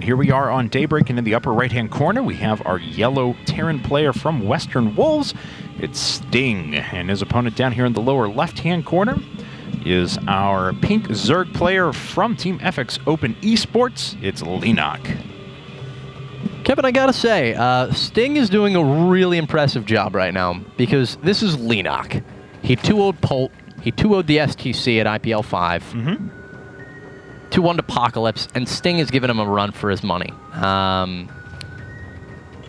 here we are on Daybreak, and in the upper right-hand corner, we have our yellow Terran player from Western Wolves. It's Sting, and his opponent down here in the lower left-hand corner is our pink Zerg player from Team FX Open Esports. It's Leenock. Kevin, I gotta say, Sting is doing a really impressive job right now, because this is Leenock. He 2-0'd Polt, he 2-0'd the STC at IPL 5. 2-1 Apocalypse, and Sting has given him a run for his money.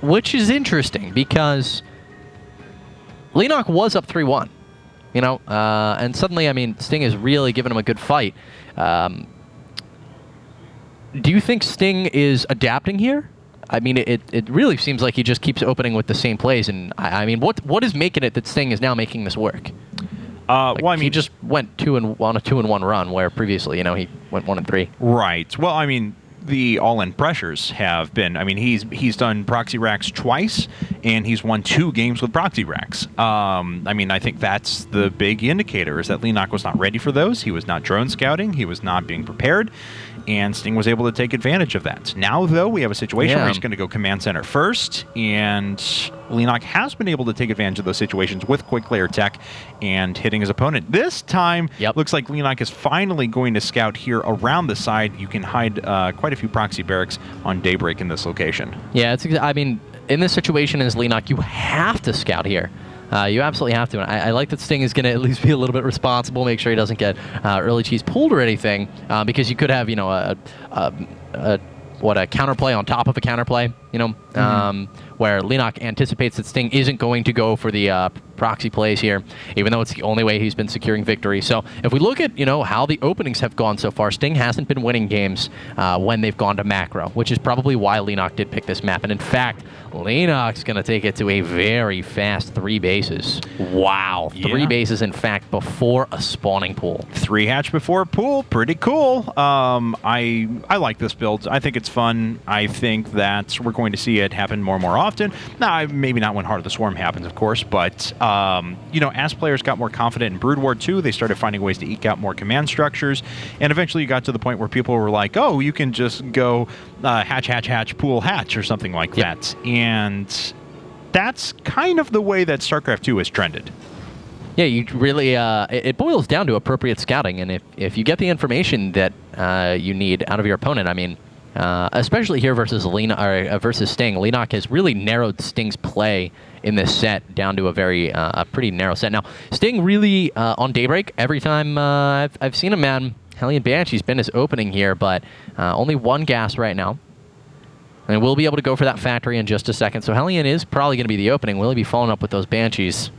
Which is interesting, because Leenock was up 3-1, you know, and suddenly, I mean, Sting has really given him a good fight. Do you think Sting is adapting here? I mean, it really seems like he just keeps opening with the same plays, and I mean, what is making it that Sting is now making this work? Well, I mean, he just went on a 2-1 run, where previously, you know, he went 1-3. Right. Well, I mean, the all-in pressures have been. I mean, he's done proxy racks twice, and he's won 2 games with proxy racks. I mean, I think that's the big indicator, is that Leenock was not ready for those. He was not drone scouting. He was not being prepared, and Sting was able to take advantage of that. Now, though, we have a situation where he's going to go command center first, and Leenock has been able to take advantage of those situations with quick layer tech and hitting his opponent. This time, looks like Leenock is finally going to scout here around the side. You can hide quite a few proxy barracks on Daybreak in this location. Yeah, I mean, in this situation as Leenock, you have to scout here. You absolutely have to. And I like that Sting is going to at least be a little bit responsible, make sure he doesn't get early cheese pulled or anything, because you could have, you know, a counterplay on top of a counterplay, you know, where Leenock anticipates that Sting isn't going to go for the proxy plays here, even though it's the only way he's been securing victory. So if we look at, you know, how the openings have gone so far, Sting hasn't been winning games when they've gone to macro, which is probably why Leenock did pick this map. And in fact, Leenock's going to take it to a very fast 3 bases. Wow. 3 bases, in fact, before a spawning pool. 3 hatch before a pool. Pretty cool. I like this build. I think it's fun. I think that we're going to see it happen more and more often. Now, maybe not when Heart of the Swarm happens, of course, but you know, as players got more confident in Brood War 2, they started finding ways to eke out more command structures, and eventually you got to the point where people were like, oh, you can just go hatch, hatch, hatch, pool, hatch, or something like that. And that's kind of the way that StarCraft 2 has trended. Yeah, you really, it boils down to appropriate scouting, and if you get the information that you need out of your opponent, I mean, especially here versus versus Sting, Leenock has really narrowed Sting's play in this set down to a pretty narrow set. Now, Sting really, on Daybreak, every time I've seen him, man, Hellion Banshee's been his opening here, but only 1 gas right now. And we'll be able to go for that factory in just a second. So Hellion is probably going to be the opening. Will he be following up with those Banshees?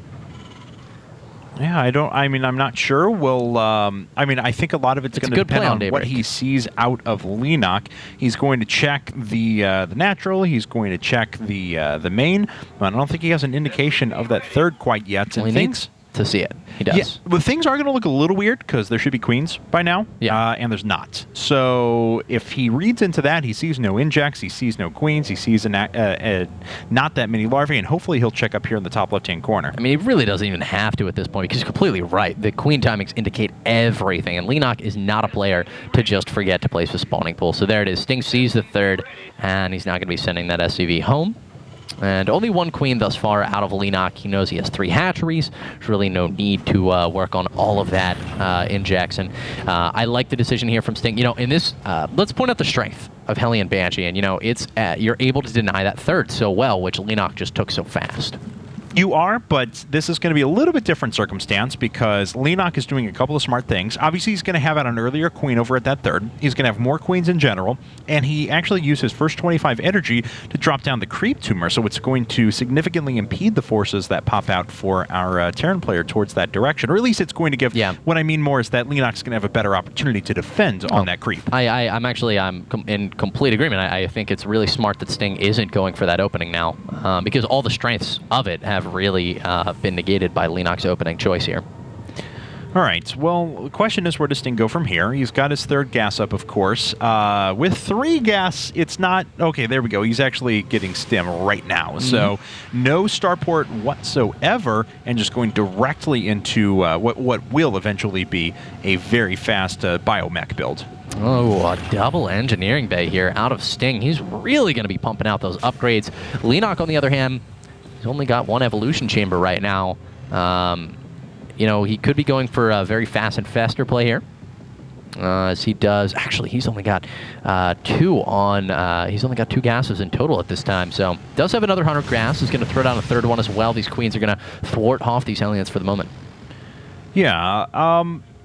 Yeah, I'm not sure. I think a lot of it's going to depend on what he sees out of Leenock. He's going to check the natural. He's going to check the main. But I don't think he has an indication of that third quite yet. Well, he needs to see it. He does. Yeah, but things are going to look a little weird because there should be queens by now, and there's not. So if he reads into that, he sees no injects, he sees no queens, he sees not that many larvae, and hopefully he'll check up here in the top left-hand corner. I mean, he really doesn't even have to at this point because he's completely right. The queen timings indicate everything, and Leenock is not a player to just forget to place a spawning pool. So there it is. Sting sees the third, and he's not going to be sending that SCV home. And only 1 queen thus far out of Leenock. He knows he has 3 hatcheries. There's really no need to work on all of that in Jackson. I like the decision here from Sting. You know, in this, let's point out the strength of Hellion Banshee. And, you know, it's you're able to deny that third so well, which Leenock just took so fast. You are, but this is going to be a little bit different circumstance because Leenock is doing a couple of smart things. Obviously, he's going to have out an earlier queen over at that third. He's going to have more queens in general, and he actually used his first 25 energy to drop down the creep tumor, so it's going to significantly impede the forces that pop out for our Terran player towards that direction, or at least it's going to give... Yeah. What I mean more is that Leenock's going to have a better opportunity to defend on that creep. I'm in complete agreement. I think it's really smart that Sting isn't going for that opening now, because all the strengths of it have really been negated by Leenock's opening choice here. All right. Well, the question is, where does Sting go from here? He's got his 3rd gas up, of course. With 3 gas, it's not... Okay, there we go. He's actually getting stim right now. So no starport whatsoever, and just going directly into what will eventually be a very fast biomech build. Oh, a double engineering bay here out of Sting. He's really going to be pumping out those upgrades. Leenock, on the other hand, he's only got one evolution chamber right now. You know, he could be going for a very fast and faster play here. As he does, actually, he's only got he's only got 2 gases in total at this time. So does have another 100 gas. He's going to throw down a third one as well. These queens are going to thwart off these Hellions for the moment. Yeah.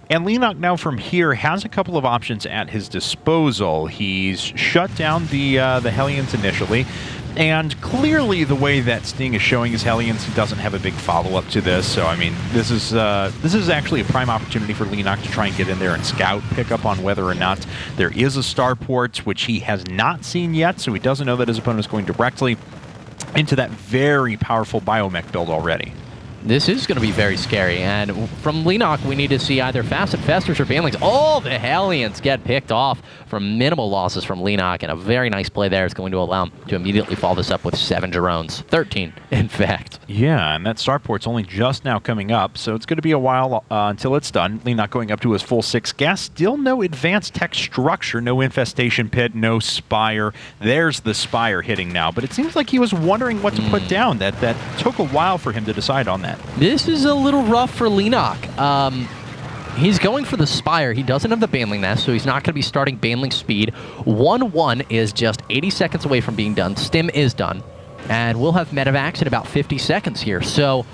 And Leenock now from here has a couple of options at his disposal. He's shut down the Hellions initially. And clearly, the way that Sting is showing his Hellions, he doesn't have a big follow-up to this. So, I mean, this is actually a prime opportunity for Leenock to try and get in there and scout, pick up on whether or not there is a starport, which he has not seen yet. So he doesn't know that his opponent is going directly into that very powerful biomech build already. This is going to be very scary, and from Leenock, we need to see either fast and fasters or banlings. All the Hellions get picked off from minimal losses from Leenock, and a very nice play there is going to allow him to immediately follow this up with 7 drones. 13, in fact. Yeah, and that starport's only just now coming up, so it's going to be a while until it's done. Leenock going up to his full 6 gas. Still no advanced tech structure, no infestation pit, no spire. There's the spire hitting now, but it seems like he was wondering what to put down. That took a while for him to decide on that. This is a little rough for Leenock. He's going for the Spire. He doesn't have the Baneling Nest, so he's not going to be starting Baneling speed. 1-1 is just 80 seconds away from being done. Stim is done. And we'll have Medivacs in about 50 seconds here. So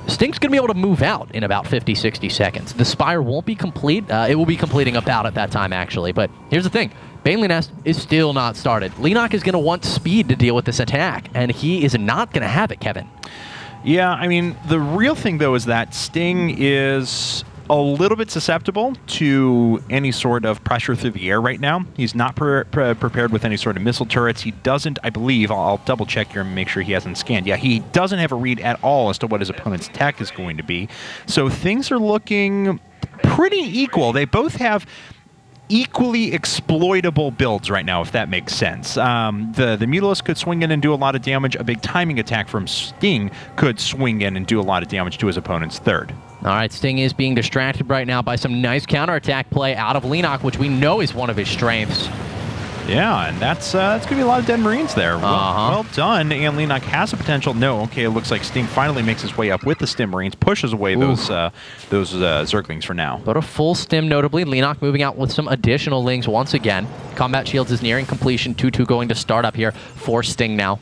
Sting's going to be able to move out in about 50, 60 seconds. The Spire won't be complete. It will be completing about at that time, actually. But here's the thing. Baneling Nest is still not started. Leenock is going to want speed to deal with this attack, and he is not going to have it, Kevin. Yeah, I mean, the real thing, though, is that Sting is a little bit susceptible to any sort of pressure through the air right now. He's not prepared with any sort of missile turrets. He doesn't, I believe, I'll double-check here and make sure he hasn't scanned. Yeah, he doesn't have a read at all as to what his opponent's tech is going to be. So things are looking pretty equal. They both have equally exploitable builds right now, if that makes sense. The Mutalisk could swing in and do a lot of damage. A big timing attack from Sting could swing in and do a lot of damage to his opponent's third. All right, Sting is being distracted right now by some nice counterattack play out of Leenock, which we know is one of his strengths. Yeah, and that's going to be a lot of dead Marines there. Well done, and Leenock has a potential. No, okay, it looks like Sting finally makes his way up with the Stim Marines, pushes away those Zerglings for now. But a full Stim, notably. Leenock moving out with some additional Lings once again. Combat Shields is nearing completion. 2-2 going to start up here for Sting now.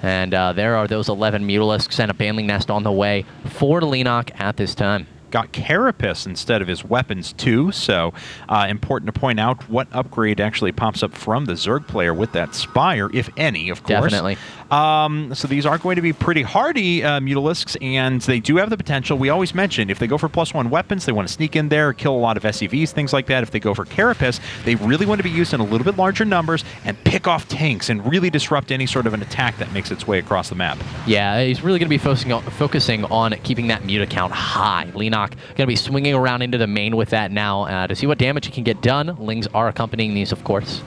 And there are those 11 Mutalisks and a Baneling Nest on the way for Leenock at this time. Got Carapace instead of his weapons too, so important to point out what upgrade actually pops up from the Zerg player with that Spire, if any, of course. Definitely. So these are going to be pretty hardy Mutalisks, and they do have the potential. We always mention if they go for +1 weapons, they want to sneak in there, kill a lot of SCVs, things like that. If they go for Carapace, they really want to be used in a little bit larger numbers and pick off tanks and really disrupt any sort of an attack that makes its way across the map. Yeah, he's really going to be focusing on keeping that Muta count high. Leenock going to be swinging around into the main with that now to see what damage he can get done. Lings are accompanying these, of course.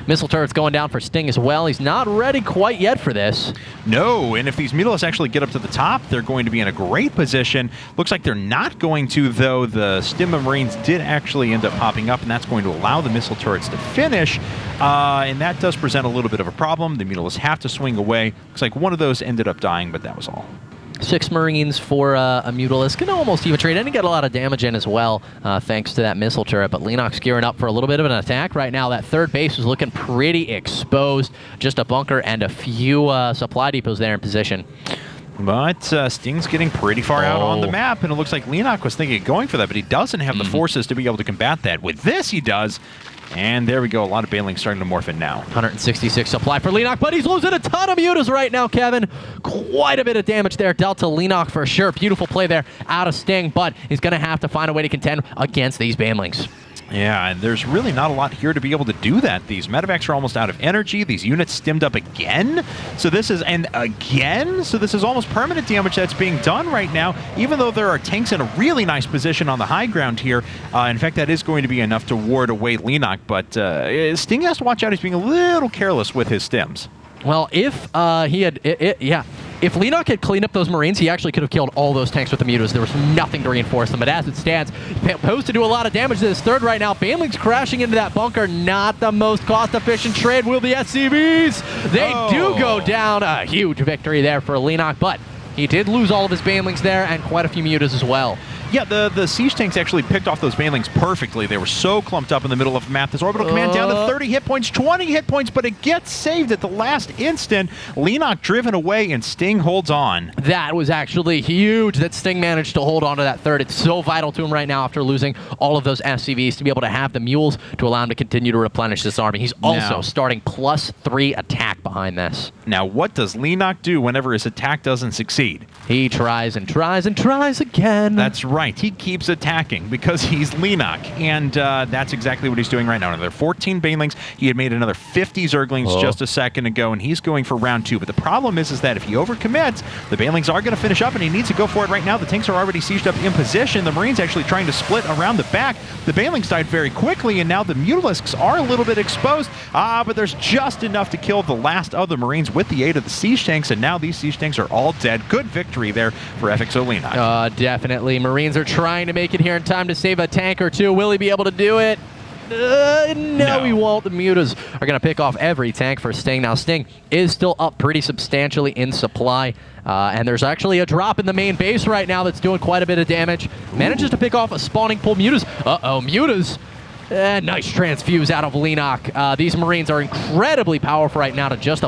Missile turret's going down for Sting as well. He's not ready quite yet for this. No, and if these Mutalisks actually get up to the top, they're going to be in a great position. Looks like they're not going to, though. The Stim Marines did actually end up popping up, and that's going to allow the missile turrets to finish. And that does present a little bit of a problem. The Mutalisks have to swing away. Looks like one of those ended up dying, but that was all. 6 Marines for a Mutalisk. Can almost even trade, and he got a lot of damage in as well, thanks to that missile turret. But Leenock's gearing up for a little bit of an attack right now. That third base is looking pretty exposed. Just a bunker and a few supply depots there in position. But Sting's getting pretty far out on the map, and it looks like Leenock was thinking of going for that, but he doesn't have the forces to be able to combat that. With this, he does. And there we go. A lot of Banelings starting to morph in now. 166 supply for Leenock, but he's losing a ton of mutas right now, Kevin. Quite a bit of damage there dealt to Leenock for sure. Beautiful play there out of Sting, but he's going to have to find a way to contend against these Banelings. Yeah, and there's really not a lot here to be able to do that. These medevacs are almost out of energy. These units stimmed up again. So this is almost permanent damage that's being done right now, even though there are tanks in a really nice position on the high ground here. In fact, that is going to be enough to ward away Leenock, but Sting has to watch out. He's being a little careless with his stims. Well, if he had... If Leenock had cleaned up those Marines, he actually could have killed all those tanks with the mutas. There was nothing to reinforce them. But as it stands, posed to do a lot of damage to this third right now. Baneling's crashing into that bunker. Not the most cost-efficient trade. Will the SCVs? They do go down. A huge victory there for Leenock, but he did lose all of his Banelings there and quite a few mutas as well. Yeah, the siege tanks actually picked off those Banelings perfectly. They were so clumped up in the middle of the map. This orbital command down to 30 hit points, 20 hit points, but it gets saved at the last instant. Leenock driven away, and Sting holds on. That was actually huge that Sting managed to hold on to that third. It's so vital to him right now after losing all of those SCVs to be able to have the mules to allow him to continue to replenish this army. He's also starting +3 attack behind this. Now, what does Leenock do whenever his attack doesn't succeed? He tries and tries and tries again. That's right. He keeps attacking because he's Leenock, and that's exactly what he's doing right now. Another 14 Banelings. He had made another 50 Zerglings just a second ago, and he's going for round 2. But the problem is that if he overcommits, the Banelings are going to finish up, and he needs to go for it right now. The tanks are already sieged up in position. The Marines actually trying to split around the back. The Banelings died very quickly, and now the Mutalisks are a little bit exposed. But there's just enough to kill the last of the Marines with the aid of the siege tanks, and now these siege tanks are all dead. Good victory there for FXO Leenock. Definitely. Marines are trying to make it here in time to save a tank or two. Will he be able to do it? No, he won't. The mutas are going to pick off every tank for Sting. Now, Sting is still up pretty substantially in supply, and there's actually a drop in the main base right now that's doing quite a bit of damage. Manages to pick off a spawning pool mutas. Mutas. Nice transfuse out of Leenock. These Marines are incredibly powerful right now to just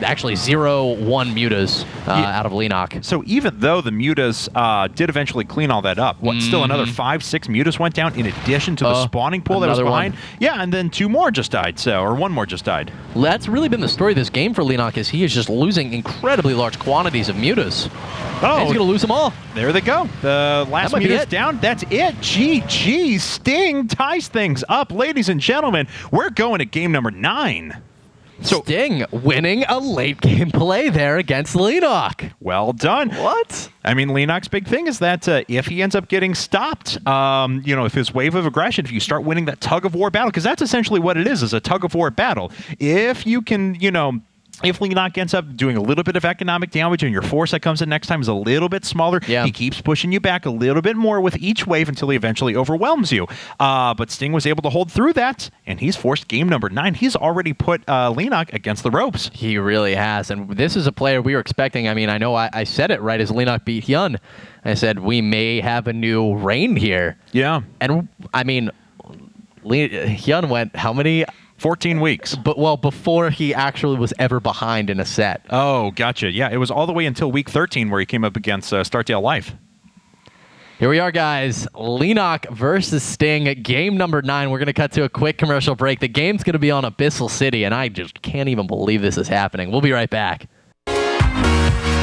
actually 0-1 mutas out of Leenock. So even though the mutas did eventually clean all that up, still another 5-6 mutas went down in addition to the spawning pool that was behind? Yeah, and then 2 more just died, or 1 more just died. That's really been the story of this game for Leenock, is he is just losing incredibly large quantities of mutas. And he's going to lose them all. There they go. The last mutas down. That's it. GG. Sting ties things up. Ladies and gentlemen, we're going to game number 9. So Sting winning a late game play there against Leenock. Well done. What? I mean, Leenock's big thing is that if he ends up getting stopped, if his wave of aggression, if you start winning that tug-of-war battle, because that's essentially what it is a tug-of-war battle. If you can, if Leenock ends up doing a little bit of economic damage and your force that comes in next time is a little bit smaller, he keeps pushing you back a little bit more with each wave until he eventually overwhelms you. But Sting was able to hold through that, and he's forced game number 9. He's already put Leenock against the ropes. He really has, and this is a player we were expecting. I mean, I know I said it right as Leenock beat Hyun. I said, we may have a new reign here. Yeah. And, I mean, Hyun went how many... 14 weeks. But before he actually was ever behind in a set. Oh, gotcha. Yeah, it was all the way until week 13 where he came up against Startale Life. Here we are, guys. Leenock versus Sting, game number 9. We're going to cut to a quick commercial break. The game's going to be on Abyssal City, and I just can't even believe this is happening. We'll be right back.